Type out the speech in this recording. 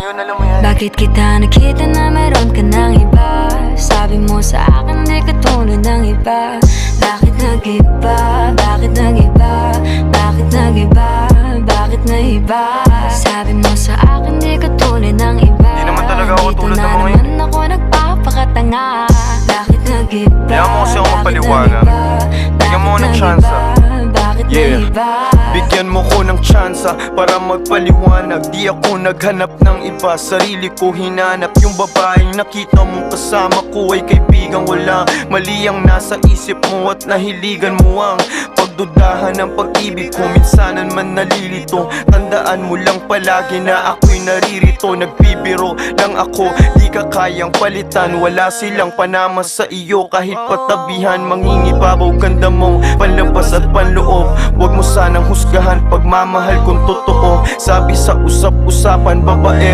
yun, alam mo yan. Bakit kita nakita na meron ka ng iba? Sabi mo sa akin di ka tulad ng iba. Bakit nag-iba? Bakit nag-iba? Bakit nag-iba? Bakit nag-iba? Sabi mo sa akin di ka tulad ng iba. Di naman talaga ako Dito tulad na ng mga naman ako nagpapakatanga. Bakit nag-iba? Kaya mo kasi ako Bakit mapaliwanag. nag-iba? Bigyan mo ako ng Bakit tsansa. nag-iba? Bakit Yeah. nag-iba? Bigyan mo ko ng tsansa para magpaliwanag. Di ako naghanap ng iba, sarili ko hinanap. Yung babaeng nakita mong kasama ko ay kaibigan. Wala mali ang nasa isip mo at nahiligan mo ang pagdudahan ng pag-ibig ko. Minsanan man nalilito, tandaan mo lang palagi na ako'y naririto. Nagbibiro lang ako, di ka kayang palitan. Wala silang panama sa iyo kahit patabihan. Mangingibabaw ganda mong panlabas at panloob. Huwag mo sanang husgahan pagmamahal kung totoo. Sabi sa usap-usapan, babae